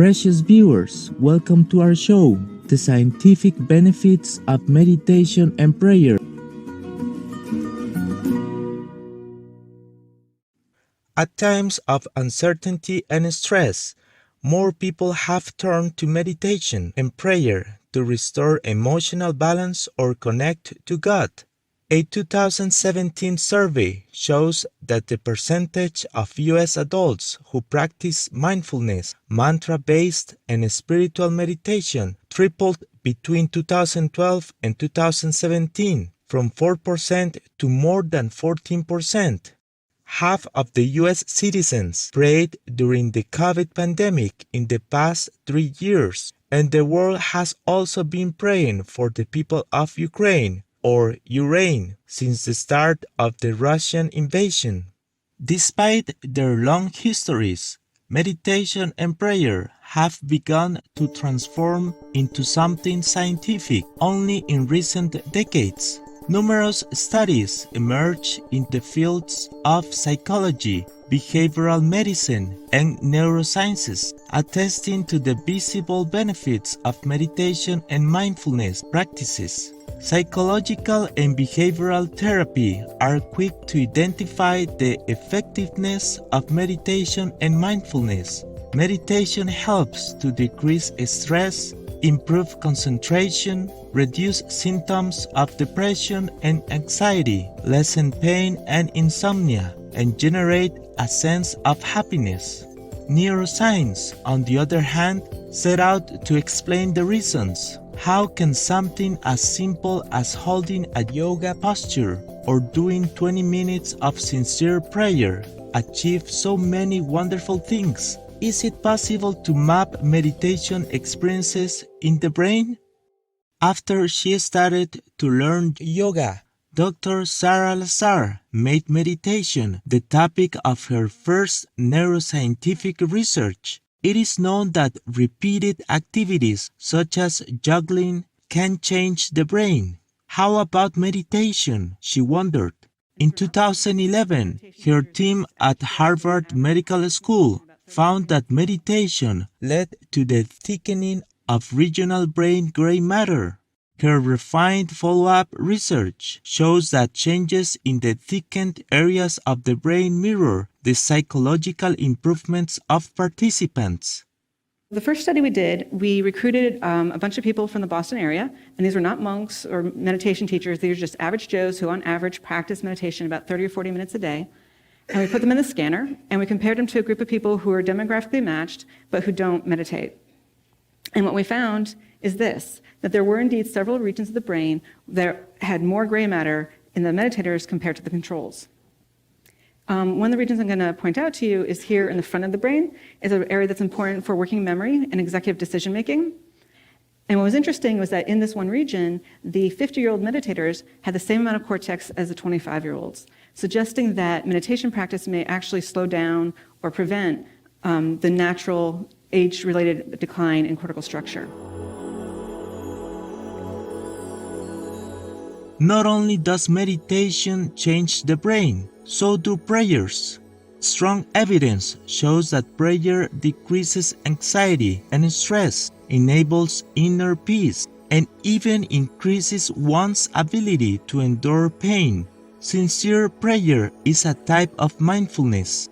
Precious viewers, welcome to our show, The Scientific Benefits of Meditation and Prayer. At times of uncertainty and stress, more people have turned to meditation and prayer to restore emotional balance or connect to God. A 2017 survey shows that the percentage of U.S. adults who practice mindfulness, mantra-based, and spiritual meditation tripled between 2012 and 2017, from 4% to more than 14%. Half of the U.S. citizens prayed during the COVID pandemic in the past 3 years, and the world has also been praying for the people of Ukraine, or Ukraine, since the start of the Russian invasion. Despite their long histories, meditation and prayer have begun to transform into something scientific only in recent decades. Numerous studies emerge in the fields of psychology, behavioral medicine, and neurosciences, attesting to the visible benefits of meditation and mindfulness practices. Psychological and behavioral therapy are quick to identify the effectiveness of meditation and mindfulness. Meditation helps to decrease stress, improve concentration, reduce symptoms of depression and anxiety, lessen pain and insomnia, and generate a sense of happiness. Neuroscience, on the other hand, set out to explain the reasons. How can something as simple as holding a yoga posture or doing 20 minutes of sincere prayer achieve so many wonderful things? Is it possible to map meditation experiences in the brain? After she started to learn yoga, Dr. Sarah Lazar made meditation the topic of her first neuroscientific research. It is known that repeated activities such as juggling can change the brain. How about meditation? She wondered. In 2011, her team at Harvard Medical School found that meditation led to the thickening of regional brain gray matter. Her refined follow-up research shows that changes in the thickened areas of the brain mirror the psychological improvements of participants. The first study we did, we recruited a bunch of people from the Boston area, and these were not monks or meditation teachers. These were just average Joes who on average practice meditation about 30 or 40 minutes a day. And we put them in the scanner, and we compared them to a group of people who are demographically matched, but who don't meditate. And what we found is this, that there were indeed several regions of the brain that had more gray matter in the meditators compared to the controls. One of the regions I'm going to point out to you is here in the front of the brain. It's an area that's important for working memory and executive decision making. And what was interesting was that in this one region, the 50-year-old meditators had the same amount of cortex as the 25-year-olds, suggesting that meditation practice may actually slow down or prevent the natural age-related decline in cortical structure. Not only does meditation change the brain, so do prayers. Strong evidence shows that prayer decreases anxiety and stress, enables inner peace, and even increases one's ability to endure pain. Sincere prayer is a type of mindfulness.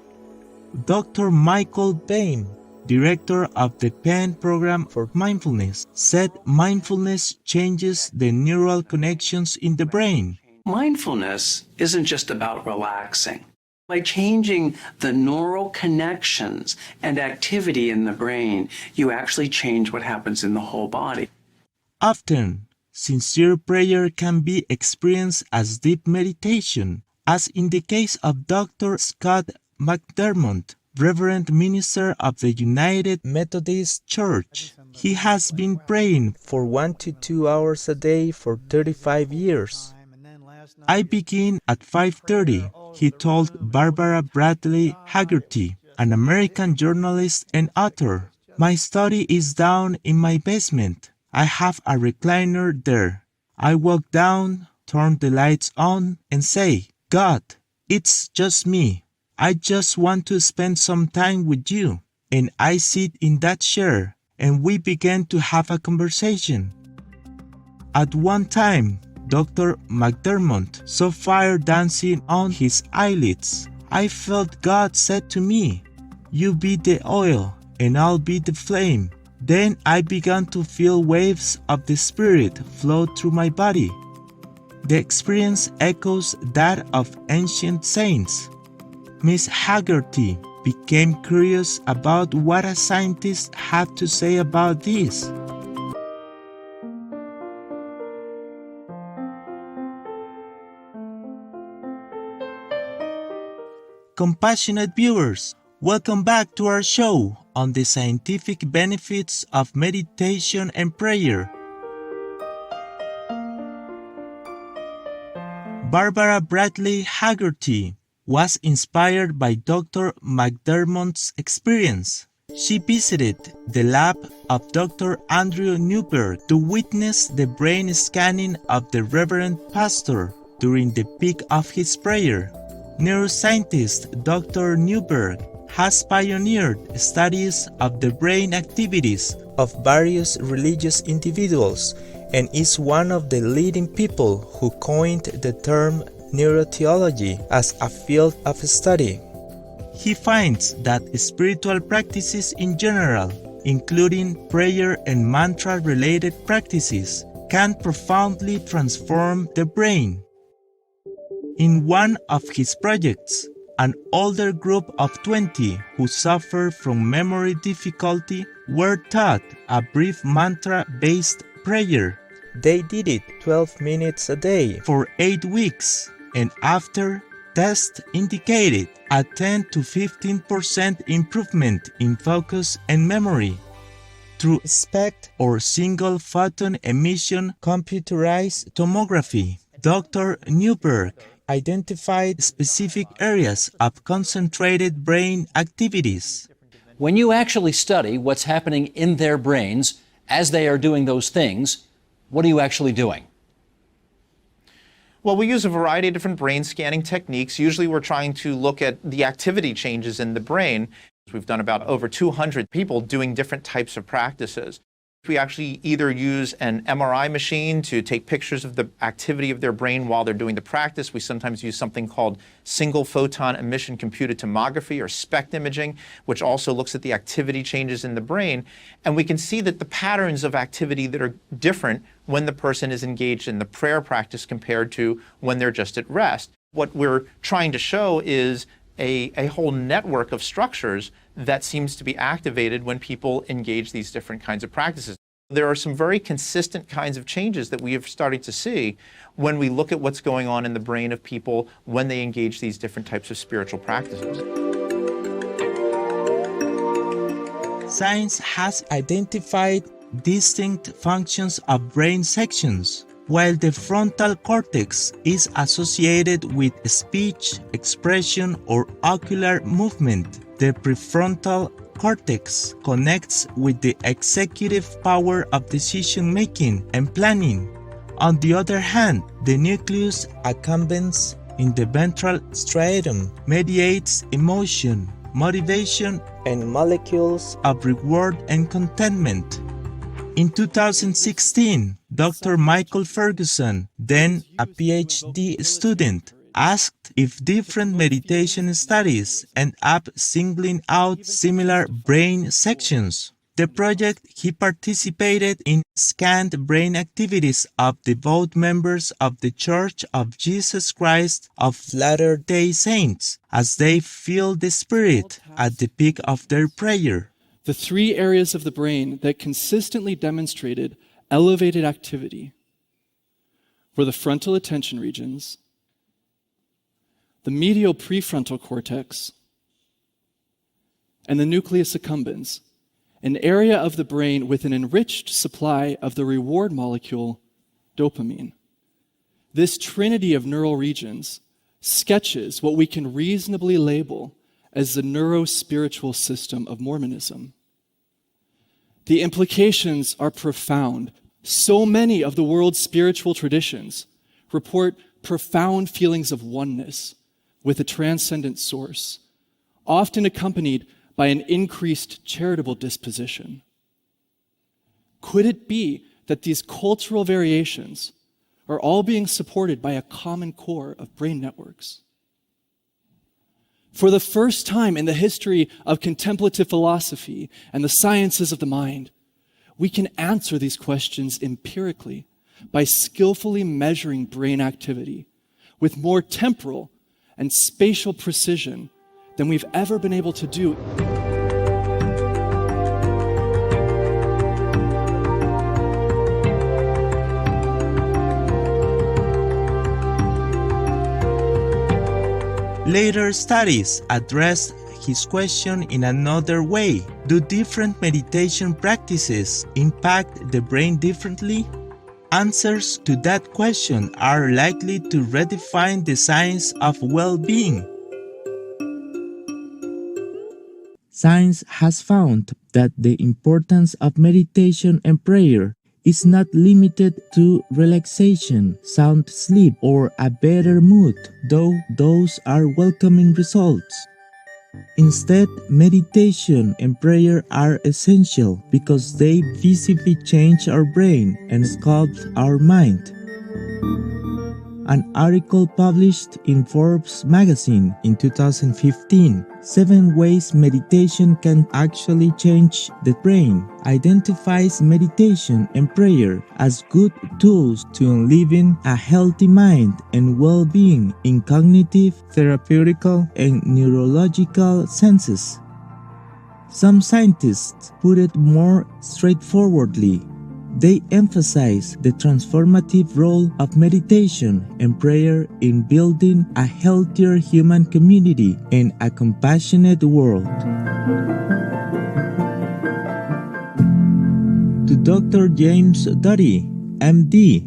Dr. Michael Bain, director of the Penn Program for Mindfulness, said mindfulness changes the neural connections in the brain. Mindfulness isn't just about relaxing. By changing the neural connections and activity in the brain, you actually change what happens in the whole body. Often, sincere prayer can be experienced as deep meditation, as in the case of Dr. Scott McDermott, Reverend Minister of the United Methodist Church. He has been praying for 1 to 2 hours a day for 35 years. I begin at 5:30, he told Barbara Bradley Haggerty, an American journalist and author. My study is down in my basement. I have a recliner there. I walk down, turn the lights on, and say, God, it's just me. I just want to spend some time with you. and I sit in that chair, and we began to have a conversation. At one time, Dr. McDermott saw fire dancing on his eyelids. I felt God said to me, "You be the oil, and I'll be the flame." Then I began to feel waves of the Spirit flow through my body. The experience echoes that of ancient saints. Miss Haggerty became curious about what a scientist had to say about this. Compassionate viewers, welcome back to our show on the scientific benefits of meditation and prayer. Barbara Bradley Haggerty was inspired by Dr. McDermott's experience. She visited the lab of Dr. Andrew Newberg to witness the brain scanning of the Reverend Pastor during the peak of his prayer. Neuroscientist Dr. Newberg has pioneered studies of the brain activities of various religious individuals and is one of the leading people who coined the term neurotheology as a field of study. He finds that spiritual practices in general, including prayer and mantra-related practices, can profoundly transform the brain. In one of his projects, an older group of 20 who suffer from memory difficulty were taught a brief mantra-based prayer. They did it 12 minutes a day for 8 weeks, and after, tests indicated a 10 to 15% improvement in focus and memory. Through SPECT or single photon emission computerized tomography, Dr. Newberg identified specific areas of concentrated brain activities. When you actually study what's happening in their brains as they are doing those things, what are you actually doing? Well, we use a variety of different brain scanning techniques. Usually we're trying to look at the activity changes in the brain. We've done about over 200 people doing different types of practices. We actually either use an MRI machine to take pictures of the activity of their brain while they're doing the practice. We sometimes use something called single photon emission computed tomography or SPECT imaging, which also looks at the activity changes in the brain. And we can see that the patterns of activity that are different when the person is engaged in the prayer practice compared to when they're just at rest. What we're trying to show is a whole network of structures that seems to be activated when people engage these different kinds of practices. There are some very consistent kinds of changes that we have started to see when we look at what's going on in the brain of people when they engage these different types of spiritual practices. Science has identified distinct functions of brain sections. While the frontal cortex is associated with speech, expression, or ocular movement, the prefrontal cortex connects with the executive power of decision-making and planning. On the other hand, the nucleus accumbens in the ventral striatum mediates emotion, motivation, and molecules of reward and contentment. In 2016, Dr. Michael Ferguson, then a PhD student, asked if different meditation studies end up singling out similar brain sections. The project he participated in scanned brain activities of devout members of the Church of Jesus Christ of Latter-day Saints as they feel the Spirit at the peak of their prayer. The three areas of the brain that consistently demonstrated elevated activity were the frontal attention regions, the medial prefrontal cortex, and the nucleus accumbens, an area of the brain with an enriched supply of the reward molecule dopamine. This trinity of neural regions sketches what we can reasonably label as the neuro-spiritual system of Mormonism. The implications are profound. So many of the world's spiritual traditions report profound feelings of oneness with a transcendent source, often accompanied by an increased charitable disposition? Could it be that these cultural variations are all being supported by a common core of brain networks? For the first time in the history of contemplative philosophy and the sciences of the mind, we can answer these questions empirically by skillfully measuring brain activity with more temporal and spatial precision than we've ever been able to do. Later studies addressed his question in another way. Do different meditation practices impact the brain differently? Answers to that question are likely to redefine the science of well-being. Science has found that the importance of meditation and prayer is not limited to relaxation, sound sleep, or a better mood, though those are welcoming results. Instead, meditation and prayer are essential because they visibly change our brain and sculpt our mind. An article published in Forbes magazine in 2015, 7 Ways Meditation Can Actually Change the Brain, identifies meditation and prayer as good tools to living a healthy mind and well-being in cognitive, therapeutical, and neurological senses. Some scientists put it more straightforwardly. They emphasize the transformative role of meditation and prayer in building a healthier human community and a compassionate world. To Dr. James Doty, MD,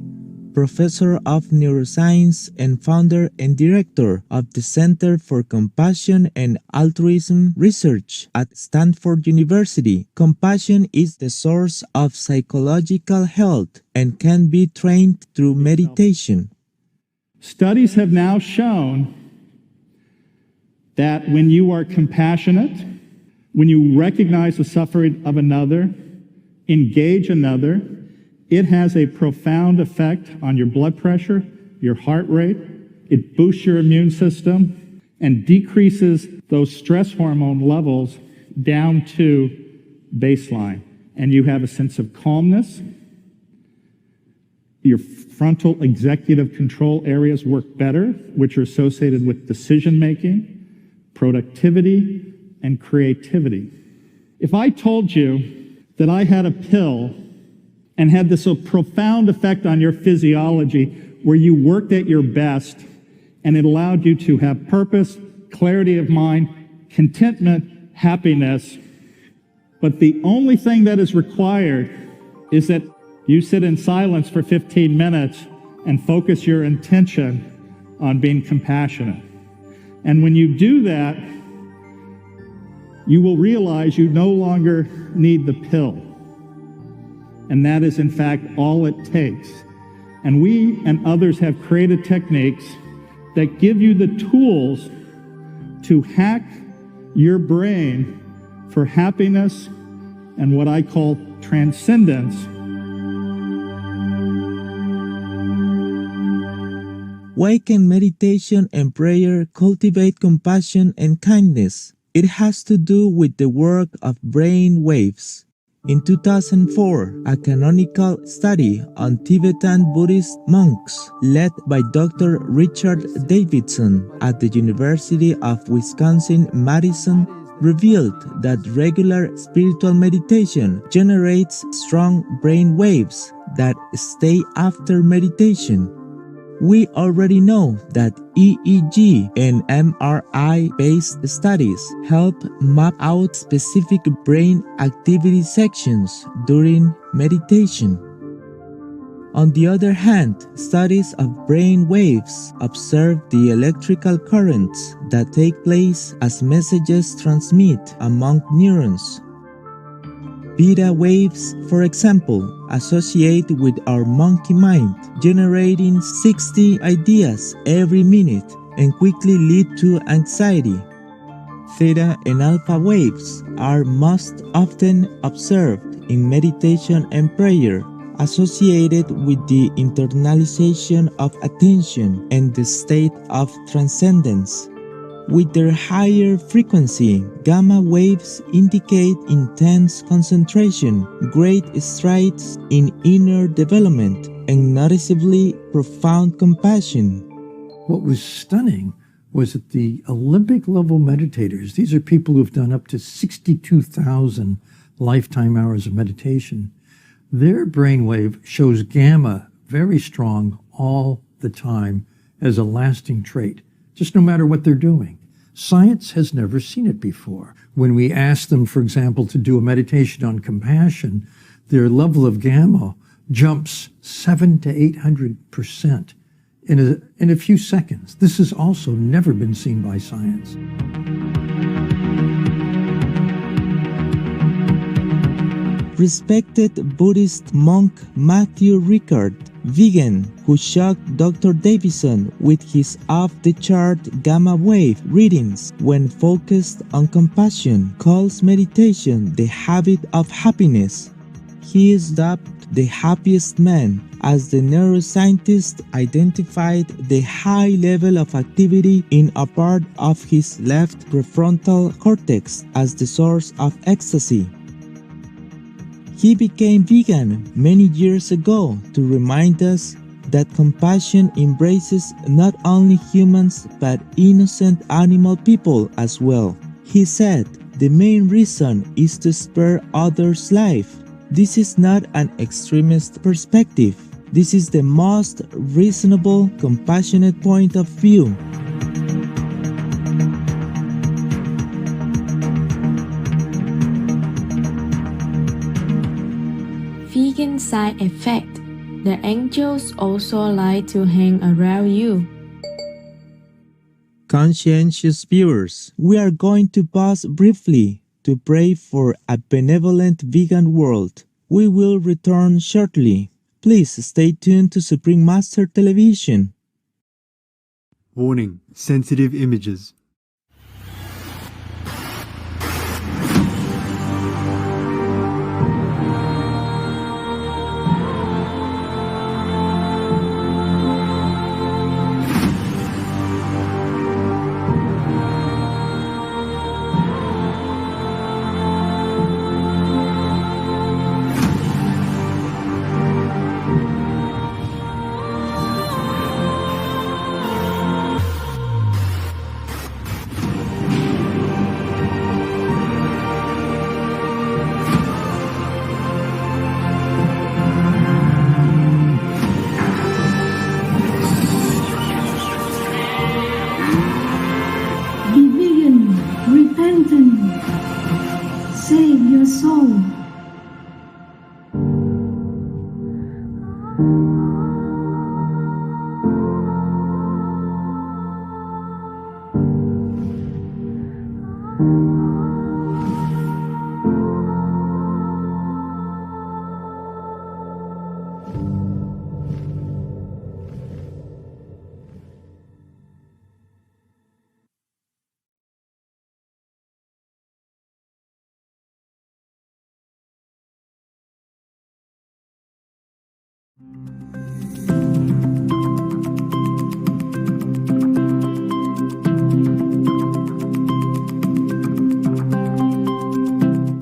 Professor of Neuroscience and founder and director of the Center for Compassion and Altruism Research at Stanford University, compassion is the source of psychological health and can be trained through meditation. Studies have now shown that when you are compassionate, when you recognize the suffering of another, engage another, it has a profound effect on your blood pressure, your heart rate. It boosts your immune system and decreases those stress hormone levels down to baseline. And you have a sense of calmness. Your frontal executive control areas work better, which are associated with decision making, productivity, and creativity. If I told you that I had a pill and had this profound effect on your physiology where you worked at your best and it allowed you to have purpose, clarity of mind, contentment, happiness, but the only thing that is required is that you sit in silence for 15 minutes and focus your intention on being compassionate. And when you do that, you will realize you no longer need the pill. And that is, in fact, all it takes. And we and others have created techniques that give you the tools to hack your brain for happiness and what I call transcendence. Why can meditation and prayer cultivate compassion and kindness? It has to do with the work of brain waves. In 2004, a canonical study on Tibetan Buddhist monks led by Dr. Richard Davidson at the University of Wisconsin-Madison revealed that regular spiritual meditation generates strong brain waves that stay after meditation. We already know that EEG and MRI-based studies help map out specific brain activity sections during meditation. On the other hand, studies of brain waves observe the electrical currents that take place as messages transmit among neurons. Beta waves, for example, associate with our monkey mind, generating 60 ideas every minute and quickly lead to anxiety. theta, and alpha waves are most often observed in meditation and prayer, associated with the internalization of attention and the state of transcendence. With their higher frequency, gamma waves indicate intense concentration, great strides in inner development, and noticeably profound compassion. What was stunning was that the Olympic level meditators, these are people who've done up to 62,000 lifetime hours of meditation, their brainwave shows gamma very strong all the time as a lasting trait, just no matter what they're doing. Science has never seen it before. When we ask them, for example, to do a meditation on compassion, their level of gamma jumps 700 to 800% in a few seconds. This has also never been seen by science. Respected Buddhist monk Matthew Ricard, vegan, who shocked Dr. Davison with his off-the-chart gamma wave readings when focused on compassion, calls meditation the habit of happiness. He is dubbed the happiest man, as the neuroscientist identified the high level of activity in a part of his left prefrontal cortex as the source of ecstasy. He became vegan many years ago to remind us that compassion embraces not only humans but innocent animal people as well. He said, "The main reason is to spare others' life." This is not an extremist perspective. This is the most reasonable, compassionate point of view. Vegan side effect. The angels also like to hang around you. Conscientious viewers, we are going to pause briefly to pray for a benevolent vegan world. We will return shortly. Please stay tuned to Supreme Master Television. Warning: sensitive images.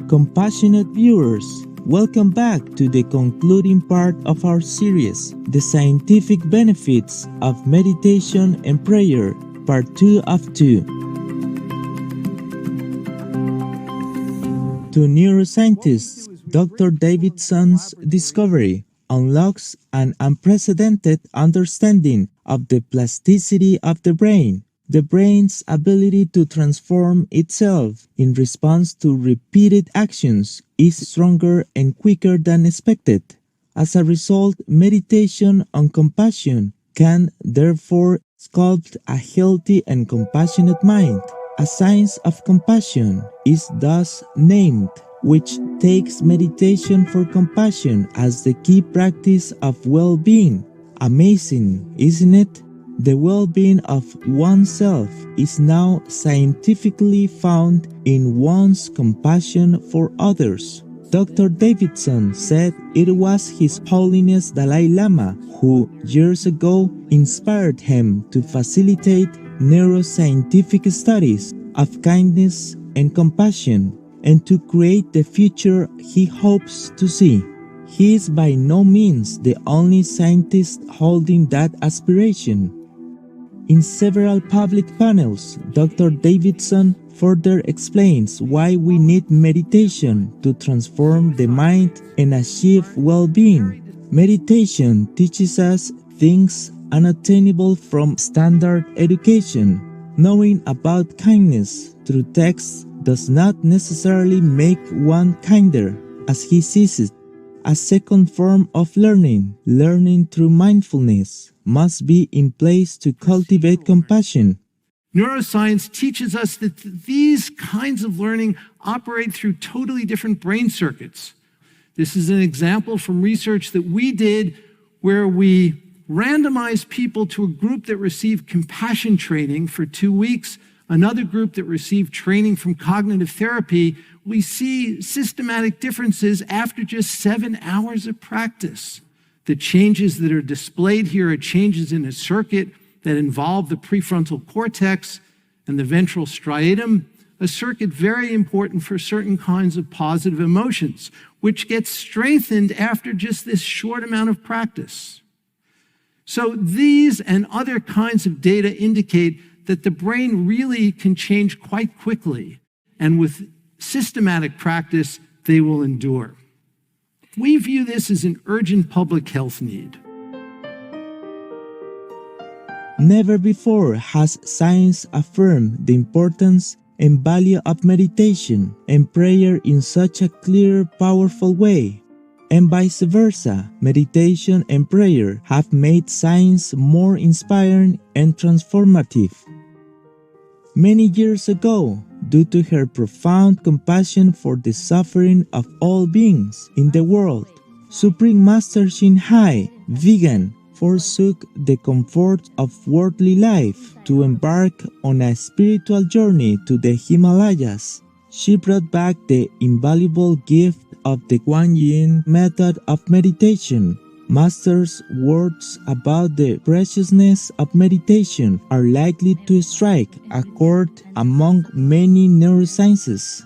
Compassionate viewers, welcome back to the concluding part of our series, The Scientific Benefits of Meditation and Prayer, Part 2 of 2. To neuroscientists, Dr. Davidson's discovery unlocks an unprecedented understanding of the plasticity of the brain, the brain's ability to transform itself in response to repeated actions is stronger and quicker than expected. As a result, meditation on compassion can therefore sculpt a healthy and compassionate mind. A science of compassion is thus named, which takes meditation for compassion as the key practice of well-being. Amazing, isn't it? The well-being of oneself is now scientifically found in one's compassion for others. Dr. Davidson said it was His Holiness Dalai Lama who years ago inspired him to facilitate neuroscientific studies of kindness and compassion and to create the future he hopes to see. He is by no means the only scientist holding that aspiration. In several public panels, Dr. Davidson further explains why we need meditation to transform the mind and achieve well-being. Meditation teaches us things unattainable from standard education. Knowing about kindness through text does not necessarily make one kinder, as he sees it. A second form of learning through mindfulness, must be in place to cultivate compassion. Neuroscience teaches us that these kinds of learning operate through totally different brain circuits. This is an example from research that we did where we randomized people to a group that received compassion training for 2 weeks, another group that received training from cognitive therapy. We see systematic differences after just 7 hours of practice. The changes that are displayed here are changes in a circuit that involve the prefrontal cortex and the ventral striatum, a circuit very important for certain kinds of positive emotions, which gets strengthened after just this short amount of practice. So these and other kinds of data indicate that the brain really can change quite quickly, and with systematic practice, they will endure. We view this as an urgent public health need. Never before has science affirmed the importance and value of meditation and prayer in such a clear, powerful way. And vice versa, meditation and prayer have made science more inspiring and transformative. Many years ago, due to her profound compassion for the suffering of all beings in the world, Supreme Master Shinhai, vegan, forsook the comforts of worldly life to embark on a spiritual journey to the Himalayas. She brought back the invaluable gift of the Kuan Yin method of meditation. Master's words about the preciousness of meditation are likely to strike a chord among many neurosciences.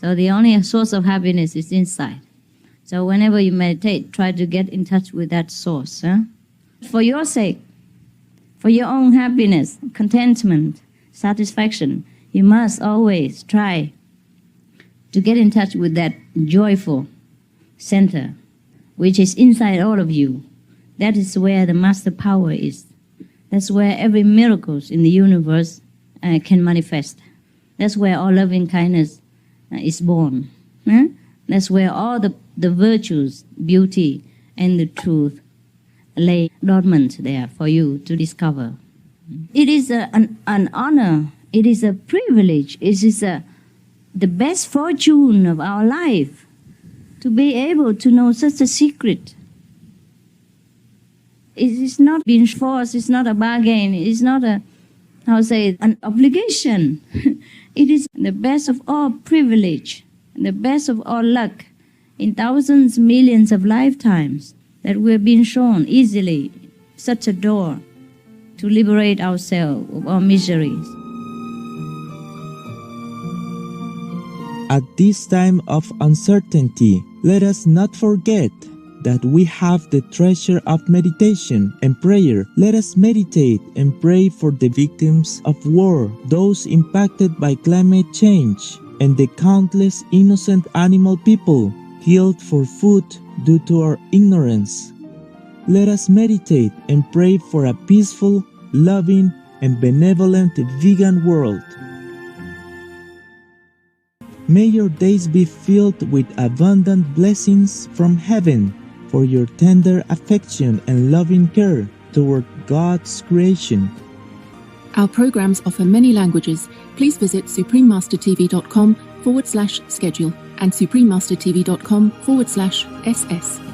So the only source of happiness is inside. So whenever you meditate, try to get in touch with that source. For your sake, for your own happiness, contentment, satisfaction, you must always try to get in touch with that joyful center, which is inside all of you. That is where the master power is. That's where every miracle in the universe can manifest. That's where all loving kindness is born. That's where all the virtues, beauty, and the truth lay dormant there for you to discover. It is an honor. It is a privilege. It is the best fortune of our life to be able to know such a secret. It is not being forced. It's not a bargain. It's not an obligation. It is the best of all privilege, the best of all luck in thousands, millions of lifetimes that we're being shown easily such a door to liberate ourselves of our miseries. At this time of uncertainty, let us not forget that we have the treasure of meditation and prayer. Let us meditate and pray for the victims of war, those impacted by climate change, and the countless innocent animal people killed for food due to our ignorance. Let us meditate and pray for a peaceful, loving, and benevolent vegan world. May your days be filled with abundant blessings from heaven for your tender affection and loving care toward God's creation. Our programs offer many languages. Please visit suprememastertv.com/schedule and suprememastertv.com/ss.